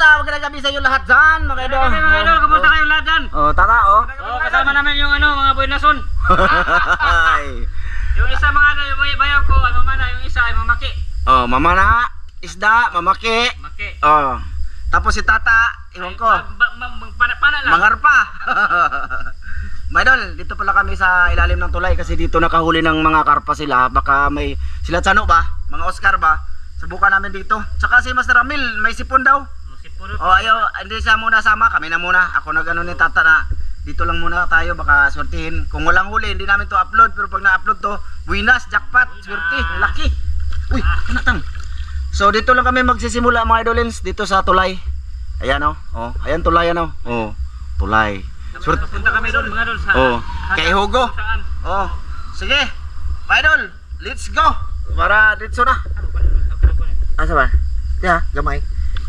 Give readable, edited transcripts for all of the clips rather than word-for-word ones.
Kumusta? Magandang gabi sa inyo lahat dyan, mga idol. Mga idol, kumusta kayo lahat dyan? Tara, Kasama namin yung mga boy nason. Yung isa yung bayaw ko, ay mamana, yung isa ay mamaki. Mamana, isda, mamaki. Maki. Tapos si Tata, iwan ko. Pana lang. Mangarpa. Mga idol, dito pala kami sa ilalim ng tulay kasi dito nakahuli ng mga karpa sila. Baka may sila Tsano ba? Mga Oscar ba? Subukan namin dito. Tsaka si Master Ramil, may sipon daw. Hindi siya muna sama, kami na muna. Ako nag-ano ni Tata na dito lang muna tayo, baka swertihin. Kung walang huli, hindi namin to upload. Pero pag na-upload to, buinas, jackpot, swerte, laki. Uy, kanatang. So dito lang kami magsisimula mga idolins, dito sa tulay. Ayan ayan tulay tulay. Punta kami doon mga idol sa kay Hugo. Sige. Mga idol, let's go. Para dito na. Asa ba? Ya, gamay.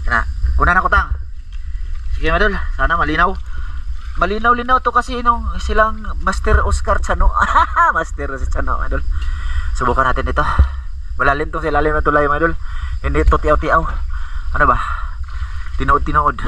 Kana, una na ko tang. Sige mga idol, sana malinaw. Malinaw-linaw to kasi silang Master Oscar Tsano. Master si Tsano, mga idol. Subukan natin ito. Malalim tong silalim na tulay, mga idol. Hindi ito tiaw-tiaw. Ano ba? Tinood-tinood.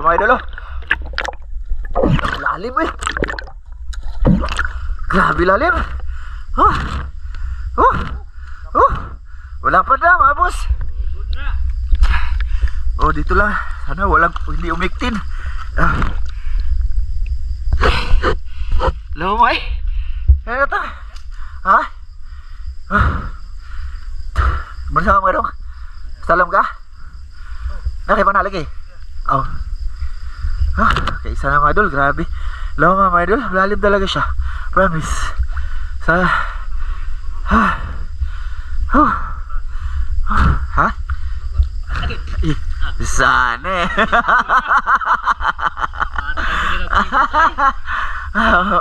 Mga idol, lalim grabe lalim. Wala pa na mga boss. Dito lang, sana hindi umiktin. Lumay. Ano ito? Bersama ka dong? Salam ka? Nakipanalagi? Kaisa na mga idol, grabe. Lama mga idol, lalim talaga siya. Promise. Sana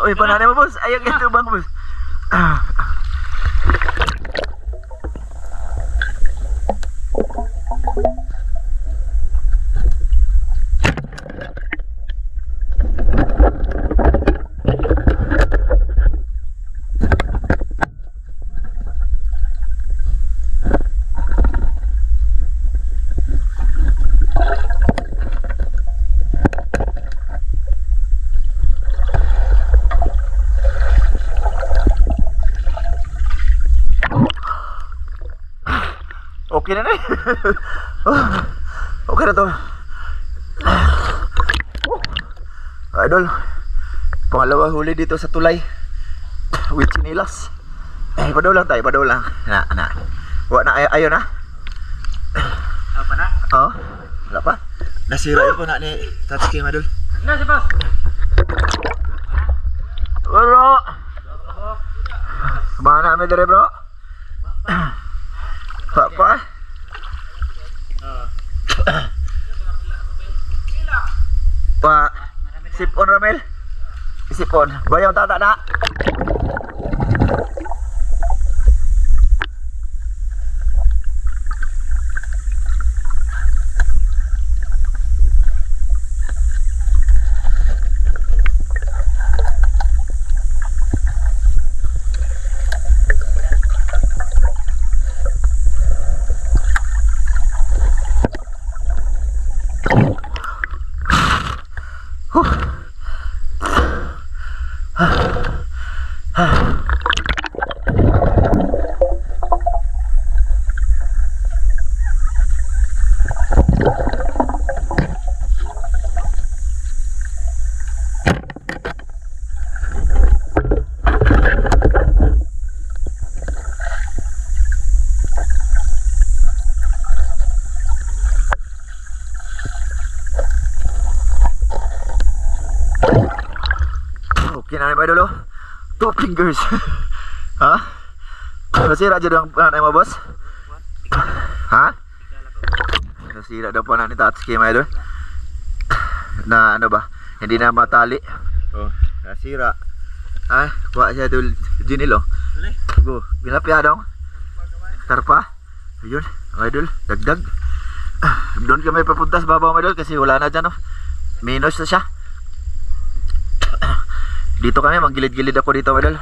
Uy, pananay mo boss. Ayaw ito bang boss. Okay na na. Okay na to. Idol, pangalawa huli dito sa tulay with chinilas. Padaw lang tayo, padaw lang. Ayaw na. Pa na? Wala pa. Nasira yun po na ni Tatsuki Madol. Na si boss. Bro, mana kami dire bro? Apa? Sipon Ramel. Sipon. Bayang tata na. Okay na ba dulu? 2 fingers. Ha? Nasira aja dong panay mo, boss? Ha? Nasira daw pa na ni Tatsuki, mga idol. Na ano ba? Hindi na matali. Oh, nasira. Ah, kuha siya dul Jinil oh. Go, binapya dong. Karpa. Ayun, mga idol, dagdag. Doon kami papunta sa babaw, mga idol, kasi wala na dyan oh. Minus na siya. Dito kami, manggilid-gilid ako dito, madal.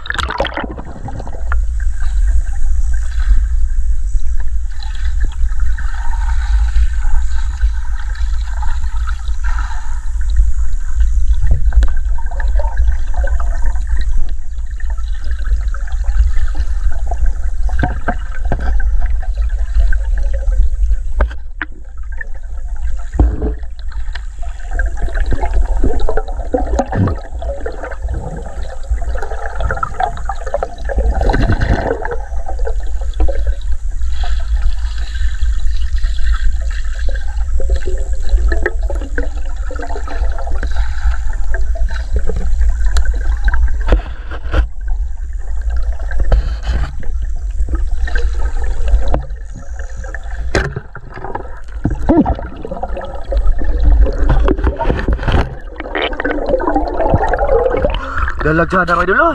Dalagyan na kayo dulu.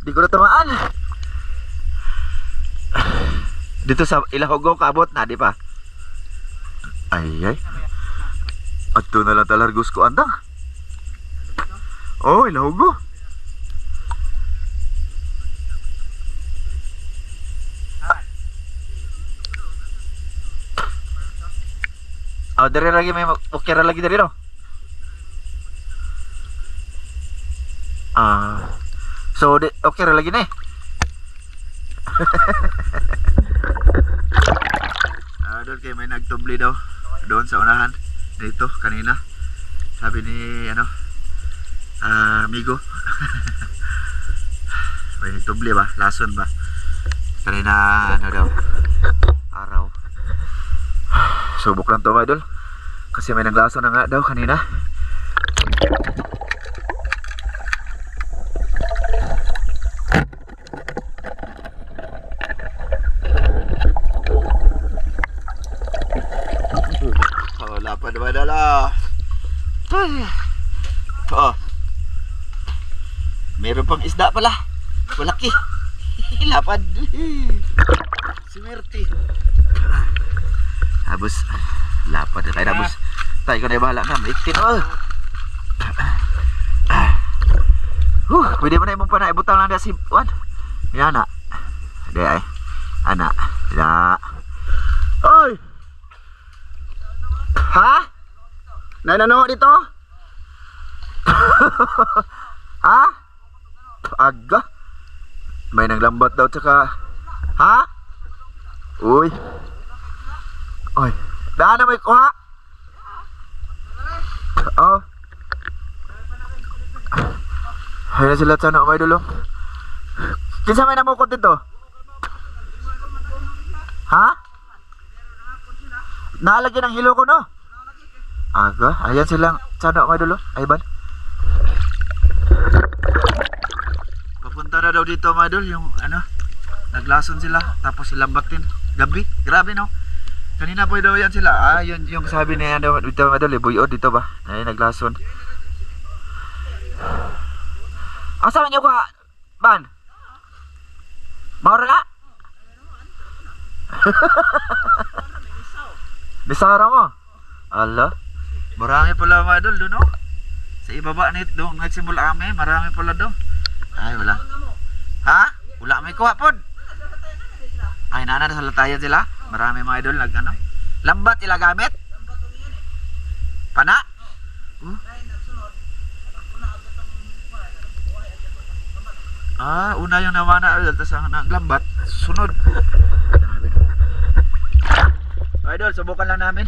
Di ko na tamaan. Dito sa Ilahogo kaabot na, di pa? Ay. Ato na lang talargos ko andang. Oh, Ilahogo. Oh, dari lagi may okay ra lagi dari no. So okay ra lagi na eh. Doon kayo may nagtubli daw doon sa unahan dito kanina. Sabi ni amigo. May nagtubli ba? Lason ba? Kanina daw araw. Subok lang to, mga idol. Kasi may naglason na nga daw kanina. Lapad ba dala? Oh. Meron pang isda pala. Malaki. Lapad. Simerti. Habos. Lapad na tayo, habos. Tayo ko na yung bahala na. Maikin, oh. Pwede mo na yung panay. Butang lang na si Juan. Yan, anak. Hindi ay. Anak. Tidak. Oy! Ha? Nanano dito? Ha? Aga? May naglambat daw tsaka. Ha? Uy. Oy. Daan na may kuha. Oh. Ayun sila sana may dulo. Kinsa may namukot dito? Ha? Naalagyan ng hilo ko no? Aga, ayan silang sana may dulo. Ay ban. Papunta na daw dito, mga idol, yung naglason sila tapos silambatin gabi. Grabe no. Kanina po daw yan sila. Yun yung sabi niya daw dito, mga idol, buyod dito ba? Ay naglason. Asa man yung ka ban? Maura na? Bisara mo? Ala. Marami pala, mga idol doon, no? Sa ibaba nito doon nagsimula kami, marami pala doon. Ay wala. Ha? Wala may kuha pod. Ay nana sa latayan sila. Marami, mga idol nag lambat ila gamit. Pana? Una yung namana idol, tapos ang lambat, sunod. Idol, subukan lang namin.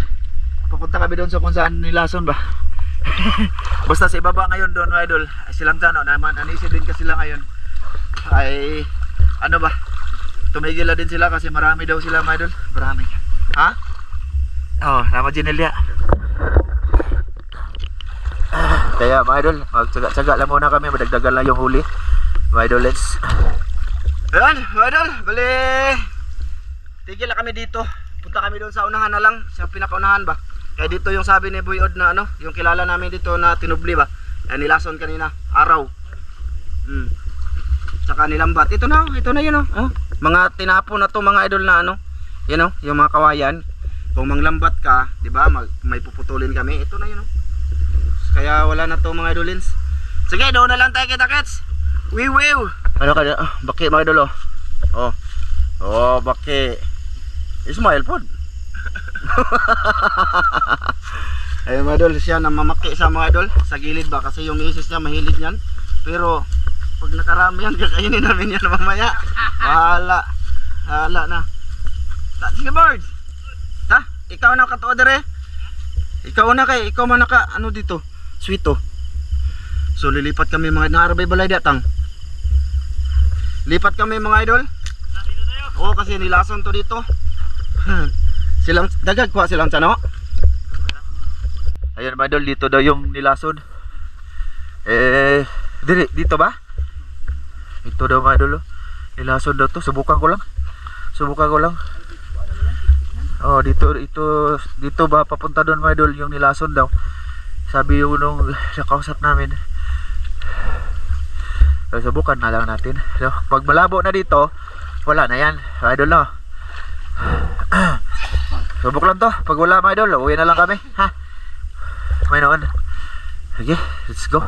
Pupunta kami doon sa kung saan nilason ba. Basta sa ibaba ngayon doon idol, ay silang tano naman, anisi din kasi sila ngayon. Ay, ano ba? Tumigil na din sila kasi marami daw sila mga idol. Marami. Ha? Nama Ginelia. Kaya mga idol, magtsaga-tsaga lang muna kami, madagdagan lang yung huli. Mga idol, let's. Ayan, mga idol, bali. Tigil na kami dito. Punta kami doon sa unahan na lang, sa pinakaunahan ba. Kaya dito yung sabi ni Boy Od na ano, yung kilala namin dito na tinubli ba. Ay nilason kanina, araw. Tsaka nilambat. Ito na yun oh. Mga tinapon na to mga idol na ano. Yan oh, yung mga kawayan. Kung manglambat ka, di ba, may puputulin kami. Ito na yun oh. Kaya wala na to mga idolins. Sige, doon na lang tayo kita-kits. Wiwiw. Ano ka, baki mga idol oh. Baki. Ismail po. Ayun mga idol, siya namamaki sa mga idol. Sa gilid ba, kasi yung misis niya mahilig yan. Pero pag nakarami yan, kakainin namin yan mamaya. Hala na. Sige birds. Ikaw na katuwa dere. Ikaw man naka ano dito, sweeto. So lilipat kami mga naarabay balay datang. Lipat kami mga idol. Oo, kasi nilason to dito. Silang dagag kwa silang tsano. Ayun mga idol, dito daw yung nilason. Dito ba? Ito daw mga idol. Nilason daw to. Subukan ko lang. Dito ba papunta doon mga idol yung nilason daw. Sabi yung nung nakausap namin. So, subukan na lang natin. So, pag malabo na dito, wala na yan mga idol no. Subok lang to. Pag wala mga idol, uwi na lang kami. Ha? May noon. Sige, let's go.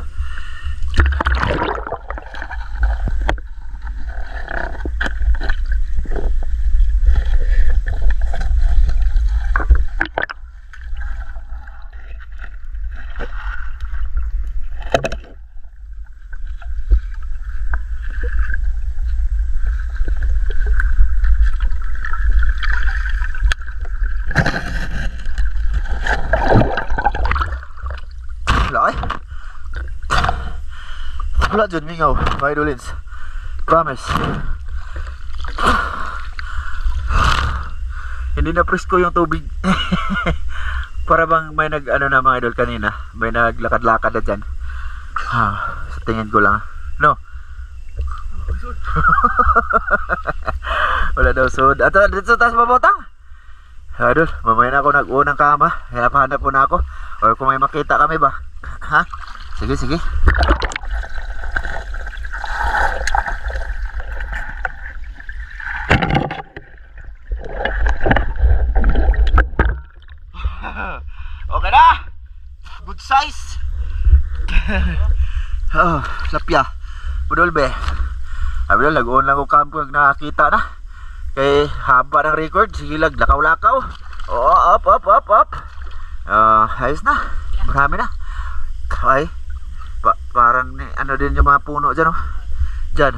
Wala dyan mingaw, mga idolins. Promise. Hindi na presko yung tubig. Para bang may nag ano na mga idol kanina. May naglakad-lakad na dyan. Sa tingin ko lang. No? Wala daw sud. At dito sa taas mabotang. Idol, mamaya na ako nag-unang kama. Hanap-hanap po na ako. Or kung may makita kami ba. Ha? Sige. Okay na. Good size. Lapya. Budolbe. Abdol, nag-on lang ko kampo pag nakakita na. Kay haba ng record, sige lakaw-lakaw. Up. Ayos na. Marami na. Ay. Parang ano din yung mga puno dyan oh. Dyan.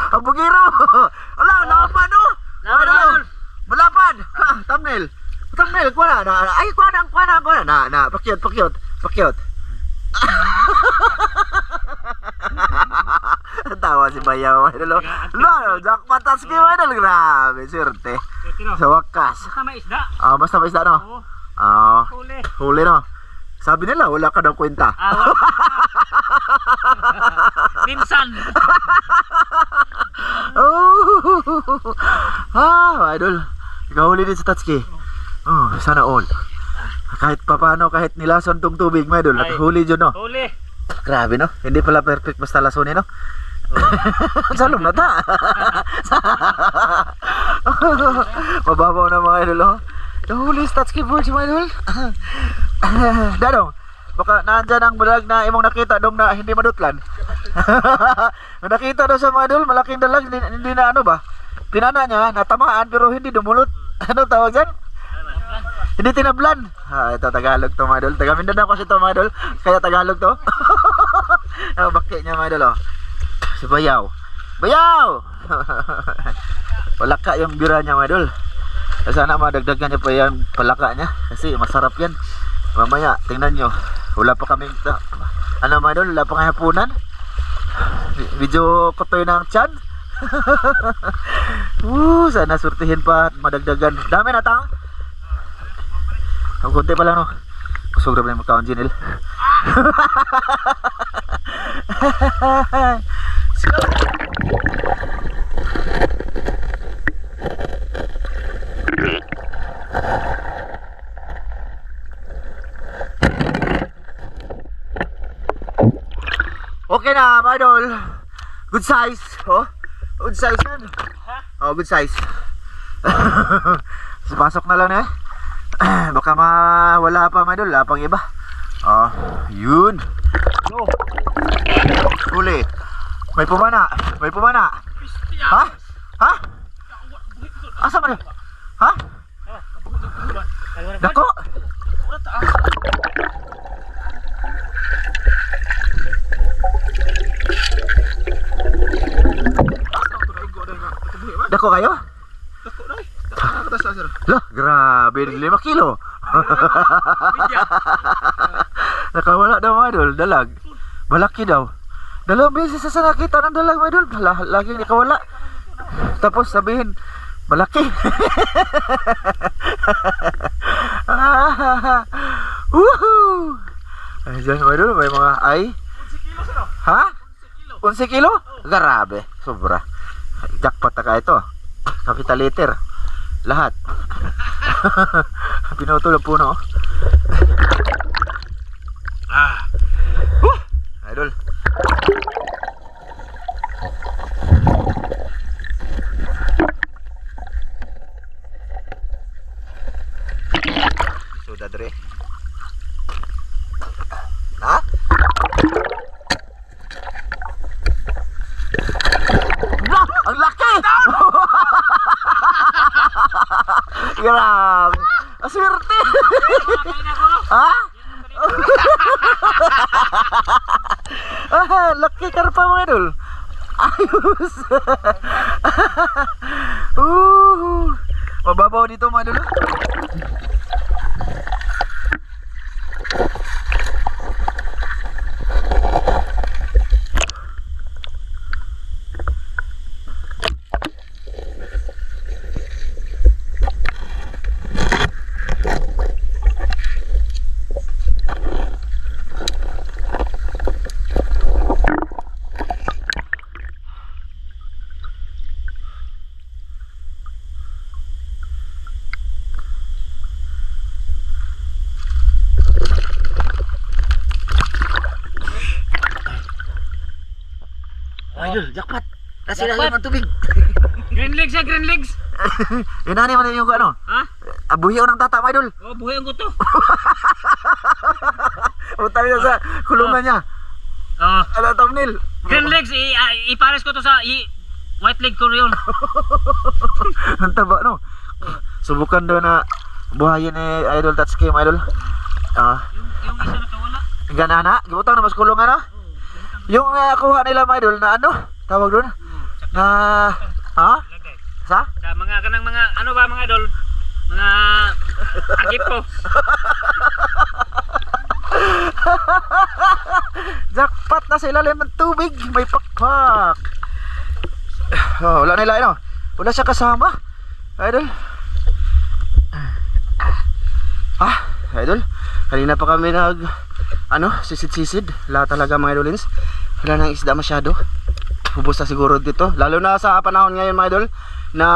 Ang bugiro. Ala, lapan oh. Malapad. Thumbnail. Kuha na. Ay, kuha na. Pakyot. Tawa si Bayaw. Jackpot taski mo. Grabe, swerte. Sa wakas. Basta may isda. Basta may isda no? Huli no? Sabi nila, wala ka daw kwenta. Minsan. Idol. Ikaw huli din sa Tatsuki. Sana all. Kahit papano, kahit nilason tong tubig, my idol, huli dyan no? Huli. Grabe no? Hindi pala perfect basta lasonin no? Salong na ta. Mababaw na mga idol oh. Huli sa Tatsuki boards, my idol. Dadong, Baka nandyan ang balag na imong nakita dong na hindi madutlan. Nakita daw sa mga idol, malaking dalag, hindi na ano ba? Tinana niya, natamaan pero hindi dumulot. Ano tawag dyan? Hindi tinablan. Ito Tagalog to mga idol. Taga Mindanao kasi to mga idol. Kaya Tagalog to. Bakit niya mga idol, oh. Si Bayaw. Bayaw! Palaka yung bira niya mga idol. Sana madagdagan niya pa yung palaka niya. Kasi masarap yan. Mamaya, tingnan nyo. Wala pa kaming ano mga idol, wala pa kang hapunan. Medyo kotoy ng tiyan. Sana surtihin pa at madagdagan. Dami na tang. Ang konti pa lang no. Kusog na yung magkaon Jinil. Okay na mga idol. Good size. Oh, good size yan. Oh, good size. Pasok na lang eh. Baka mawala pa mga idol. Wala pang iba. Oh, yun. Go. Ulit. May pumana. May pumana. Ha? Ha? Asa ba? Ha? Dako. Dako kayo? Lah, grabe, 5 kilo. Nakawala daw mga idol, dalag. Malaki daw. 2 beses sa nakita ng dalag mga idol. Laging nakawala. Tapos sabihin, malaki. Woohoo! Ayan mga idol, may mga ay. Ha? 11 kilo? Grabe, sobra. Jackpot na ka ito. Capital liter. Lahat. Pinutol ang puno. Idol. Sudah dre. Ha? Ang laki! Grabe! Aswerte! Ha? Laki karpa mga idol. Ayos! Mababaw dito mga idol. Idol, jackpot. Kasi lalim ng tubig. Green legs ya, green legs. Inani man yung ano? Ha? Abuyaw ng tata, mga idol. Oh, buhay ang guto. Utang na sa kulungan niya. Oh. Ala thumbnail. Green legs, ipares ko to sa white leg ko yun. Ang taba no. Subukan daw na buhayin ni Idol Touch Game, idol. Yung isa nakawala. Ganana, gibutang na mas kulungan na. Yung kuha nila mga idol na ano? Tawag doon? Na ha? Lagay. Sa? Sa mga kanang mga ano ba mga idol? Mga agip po. Jackpot na sa ilalim ng tubig. May pakpak. Oh, wala nila ano? Wala siya kasama. Idol. Idol. Kanina pa kami sisid-sisid. Lahat talaga mga idolins. Wala nang isda masyado. Hubos na siguro dito. Lalo na sa panahon ngayon mga idol na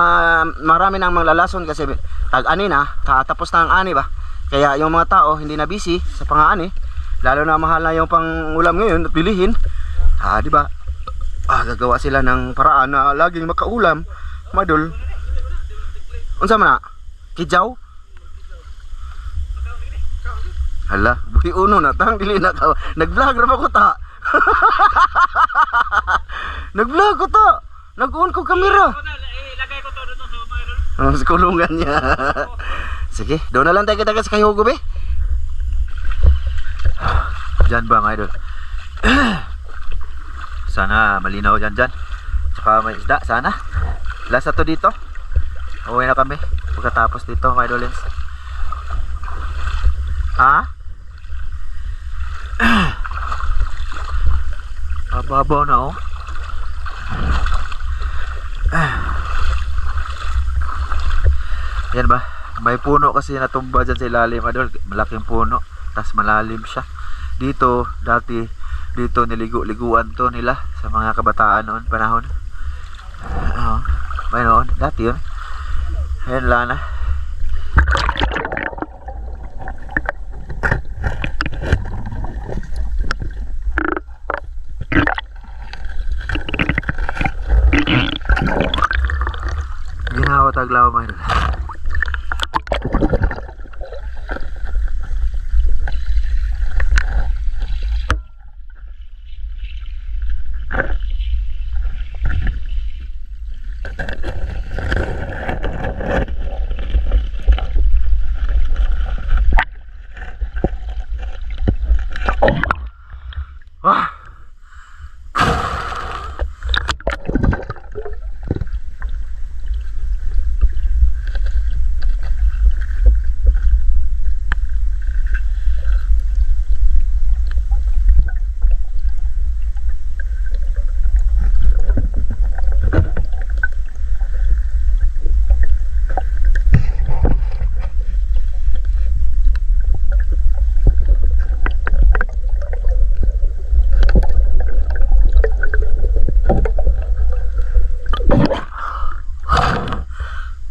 marami nang maglalason kasi tag-ani na, tapos na ang ani ba. Kaya yung mga tao hindi na busy sa pang-ani. Lalo na mahal na yung pang-ulam ngayon at bilihin. Di ba? Gagawa sila ng paraan na laging makaulam, mga idol. Unsa man na? Kijaw? Hala, buhi uno na tang dili na ka. Nag-vlog ra ba ko ta? Nag-vlog ko ta. Nag-on ko kamera. Ilagay ko to doon sa mga idol. Sa kulungan niya. Sige, doon na lang tayo kita sa Kayugo be. Dyan ba mga idol? Sana malinaw dyan. Tsaka may isda, sana. Last na to dito. Uwi na kami. Pagkatapos dito mga idolins. Ha? Mababaw na oh. Yan ba? May puno kasi natumba dyan sa ilalim idol. Malaking puno. Tas malalim siya. Dito, dati dito niligo-liguan to nila sa mga kabataan noon panahon. May noon, dati yun. Ayan lang na. Ginawa taglaw mga idol. Wah.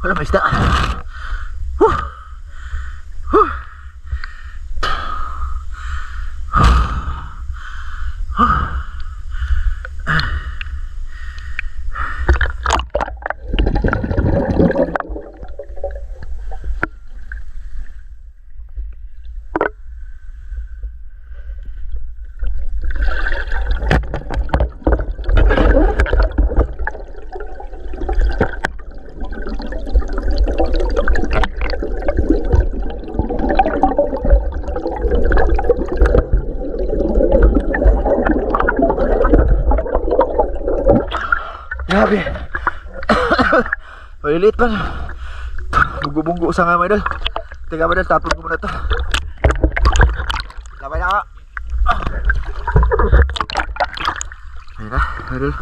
Wala may isda. Grabe. Malilit pa. Bunggo-bunggo sa nga mga idol. Teka mga idol, tapon ko muna ito. Labay na ka. Ayun na, mga idol.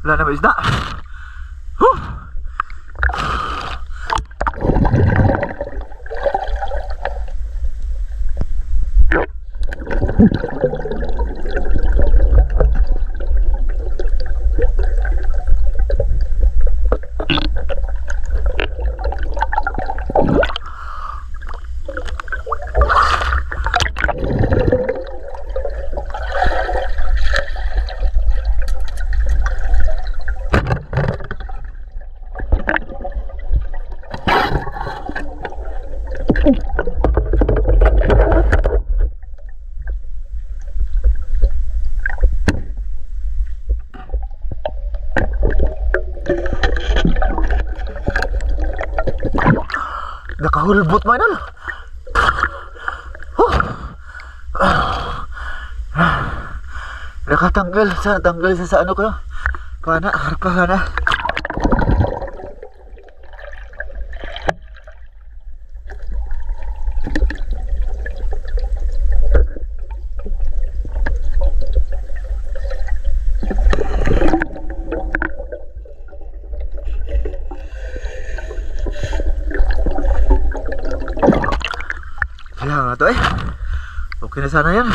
Wala na ba isda? Nakahulbot man ano? Nakatanggal sa ano ko. Pana, karpa sana. Kaya nga to eh. Okay na sana yan.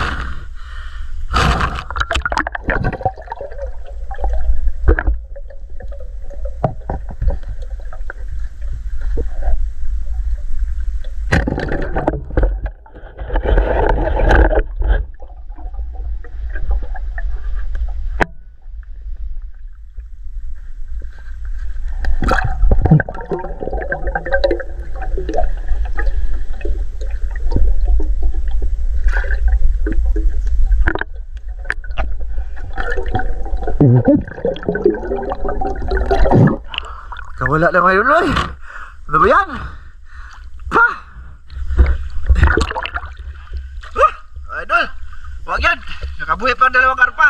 Kawala lang ngayon ay. Ano ba yan? Pa! Idol, wag yan. Nakabuhi pa ang dalawang karpa.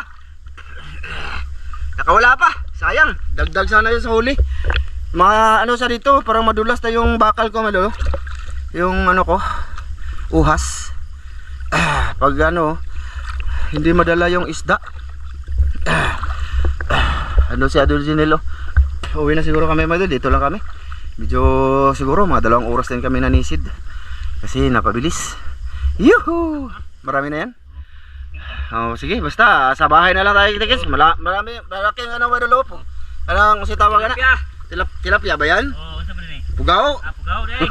Nakawala pa. Sayang. Dagdag sana yun sa huli. Mga ano sa dito, parang madulas na yung bakal ko, Madol. Yung ano ko, uhas. Pag ano, hindi madala yung isda. Ano si Adol Ginelo? Uwi na siguro kami, Madol. Dito lang kami. Medyo siguro mga 2 oras din kami nanisid. Kasi napabilis. Yuhu! Marami na yan. Oh, sige, basta sa bahay na lang tayo kita, malaking ano, Madol po. Anong si tawag na? Tilapia. Tilapia ba yan? Oo, sa man ni. Pugaw? Pugaw dai.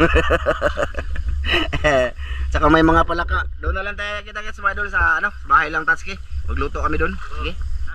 Tsaka may mga palaka. Doon na lang tayo kita sa Madol sa ano, sa bahay lang Tatsuki. Magluto kami doon. Sige.